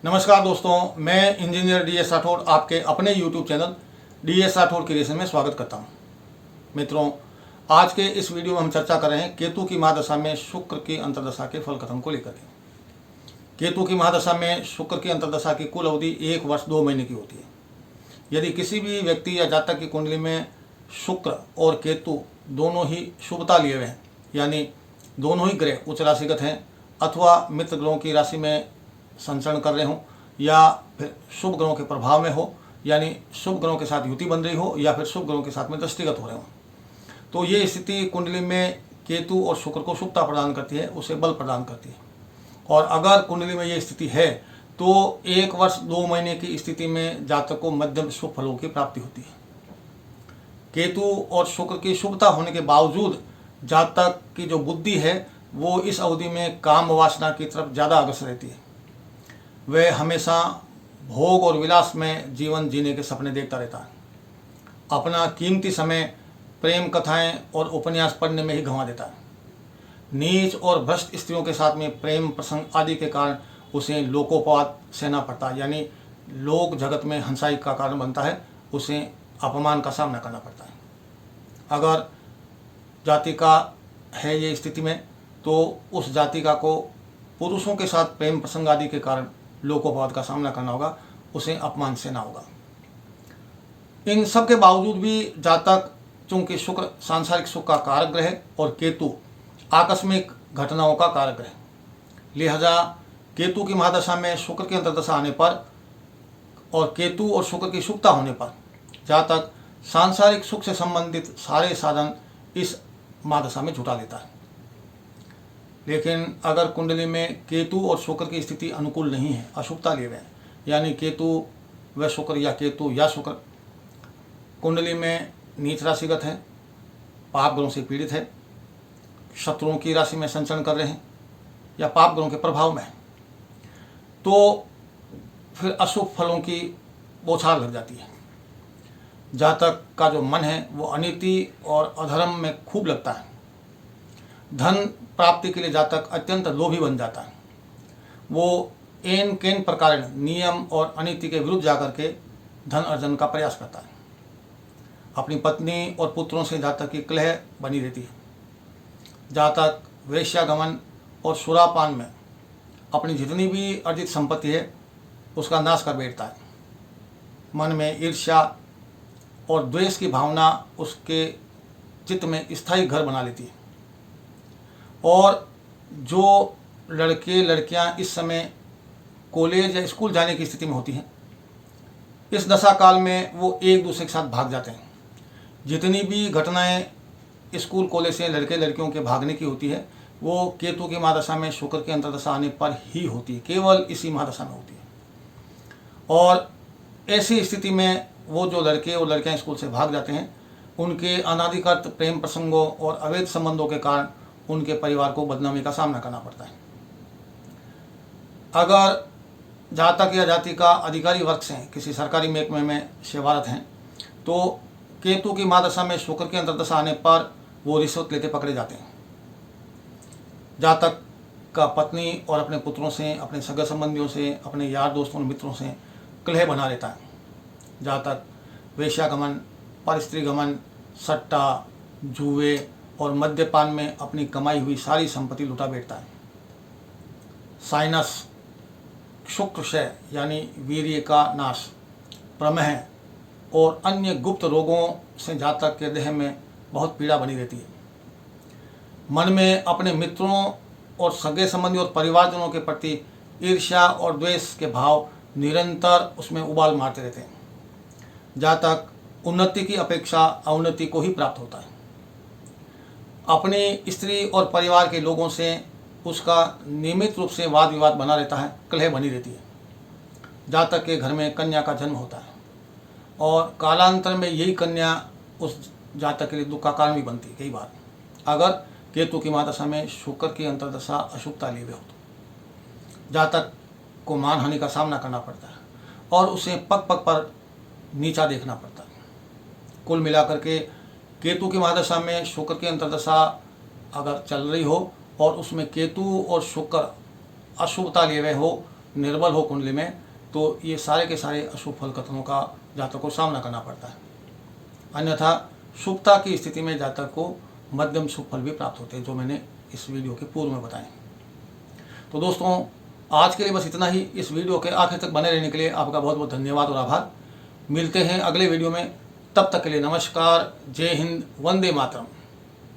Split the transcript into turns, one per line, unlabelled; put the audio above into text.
नमस्कार दोस्तों, मैं इंजीनियर DS राठौड़ आपके अपने YouTube channel DS Rathore creation में स्वागत करता हूं। मित्रों, आज के इस वीडियो में हम चर्चा कर रहे हैं केतु की महादशा में शुक्र की अंतर्दशा के फल कथन को लेकर के। केतु की महादशा में शुक्र की अंतर्दशा की कुल अवधि 1 वर्ष 2 महीने की होती है। यदि किसी भी व्यक्ति या जातक की कुंडली में शुक्र और केतु दोनों ही शुभता लिए हुए हैं, यानी दोनों ही ग्रह उच्च राशिगत हैं अथवा मित्र ग्रहों की राशि में संचरण कर रहे हों, या फिर शुभ ग्रहों के प्रभाव में हो, यानी शुभ ग्रहों के साथ युति बन रही हो, या फिर शुभ ग्रहों के साथ में दृष्टिगत हो रहे हों, तो ये स्थिति कुंडली में केतु और शुक्र को शुभता प्रदान करती है, उसे बल प्रदान करती है। और अगर कुंडली में ये स्थिति है तो 1 वर्ष 2 महीने की स्थिति में जातक को मध्यम शुभ फलों की प्राप्ति होती है। केतु और शुक्र की शुभता होने के बावजूद जातक की जो बुद्धि है वो इस अवधि में काम वासना की तरफ ज़्यादा अग्रसर रहती है। वह हमेशा भोग और विलास में जीवन जीने के सपने देखता रहता है। अपना कीमती समय प्रेम कथाएं और उपन्यास पढ़ने में ही गंवा देता है। नीच और भ्रष्ट स्त्रियों के साथ में प्रेम प्रसंग आदि के कारण उसे लोकोपवाद सहना पड़ता है, यानी लोक जगत में हंसाई का कारण बनता है, उसे अपमान का सामना करना पड़ता है। अगर जातिका है ये स्थिति में तो उस जातिका को पुरुषों के साथ प्रेम प्रसंग आदि के कारण लोकोपवाद का सामना करना होगा, उसे अपमान सहना होगा। इन सब के बावजूद भी जातक, चूंकि शुक्र सांसारिक सुख का कारक ग्रह है और केतु आकस्मिक घटनाओं का कारक ग्रह, लिहाजा केतु की महादशा में शुक्र की अंतर्दशा आने पर और केतु और शुक्र की शुभता होने पर जातक सांसारिक सुख से संबंधित सारे साधन इस महादशा में जुटा लेता है। लेकिन अगर कुंडली में केतु और शुक्र की स्थिति अनुकूल नहीं है, अशुभता लिए हुए हैं, यानी केतु व शुक्र या केतु या शुक्र कुंडली में नीच राशिगत है, पाप ग्रहों से पीड़ित है, शत्रुओं की राशि में संचरण कर रहे हैं या पाप ग्रहों के प्रभाव में है, तो फिर अशुभ फलों की बौछार लग जाती है। जातक का जो मन है वो अनीति और अधर्म में खूब लगता है। धन प्राप्ति के लिए जातक अत्यंत लोभी बन जाता है। वो एन केन प्रकार नियम और अनीति के विरुद्ध जाकर के धन अर्जन का प्रयास करता है। अपनी पत्नी और पुत्रों से जातक की कलह बनी रहती है। जातक वेश्यागमन और सुरापान में अपनी जितनी भी अर्जित संपत्ति है उसका नाश कर बैठता है। मन में ईर्ष्या और द्वेष की भावना उसके चित्त में स्थायी घर बना लेती है। और जो लड़के लड़कियां इस समय कॉलेज या स्कूल जाने की स्थिति में होती हैं, इस दशा काल में वो एक दूसरे के साथ भाग जाते हैं। जितनी भी घटनाएं स्कूल कॉलेज से लड़के लड़कियों के भागने की होती है वो केतु की महादशा में शुक्र की अंतर्दशा आने पर ही होती है, केवल इसी महादशा में होती है। और ऐसी स्थिति में वो जो लड़के और लड़कियां स्कूल से भाग जाते हैं, उनके अनाधिकृत प्रेम प्रसंगों और अवैध संबंधों के कारण उनके परिवार को बदनामी का सामना करना पड़ता है। अगर जातक या जाति का अधिकारी वर्ग से किसी सरकारी महकमे में सेवारत हैं तो केतु की महादशा में शुक्र की अंतर्दशा आने पर वो रिश्वत लेते पकड़े जाते हैं। जातक का पत्नी और अपने पुत्रों से, अपने सगे संबंधियों से, अपने यार दोस्तों मित्रों से कलह बना रहता है। जातक वेश्यागमन, परस्त्रीगमन, सट्टा, जुए और मद्यपान में अपनी कमाई हुई सारी संपत्ति लुटा बैठता है। साइनस, शुक्र क्षय यानी वीर्य का नाश, प्रमेह और अन्य गुप्त रोगों से जातक के देह में बहुत पीड़ा बनी रहती है। मन में अपने मित्रों और सगे संबंधी और परिवारजनों के प्रति ईर्ष्या और द्वेष के भाव निरंतर उसमें उबाल मारते रहते हैं। जातक उन्नति की अपेक्षा अवनति को ही प्राप्त होता है। अपनी स्त्री और परिवार के लोगों से उसका नियमित रूप से वाद विवाद बना रहता है, कलह बनी रहती है। जातक के घर में कन्या का जन्म होता है और कालांतर में यही कन्या उस जातक के लिए दुख का कारण भी बनती है कई बार, अगर केतु की महादशा में शुक्र की अंतर्दशा अशुभता लिए हुए हो तो। जातक को मान हानि का सामना करना पड़ता है और उसे पग पग पर नीचा देखना पड़ता है। कुल मिलाकर के केतु की महादशा में शुक्र की अंतर्दशा अगर चल रही हो और उसमें केतु और शुक्र अशुभता लिए हुए हो निर्बल हो कुंडली में तो ये सारे के सारे अशुभ फल कथनों का जातक को सामना करना पड़ता है। अन्यथा शुभता की स्थिति में जातक को मध्यम शुभ फल भी प्राप्त होते हैं, जो मैंने इस वीडियो के पूर्व में बताए। तो दोस्तों, आज के लिए बस इतना ही। इस वीडियो के आखिर तक बने रहने के लिए आपका बहुत बहुत धन्यवाद और आभार। मिलते हैं अगले वीडियो में, तब तक के लिए नमस्कार, जय हिंद, वंदे मातरम।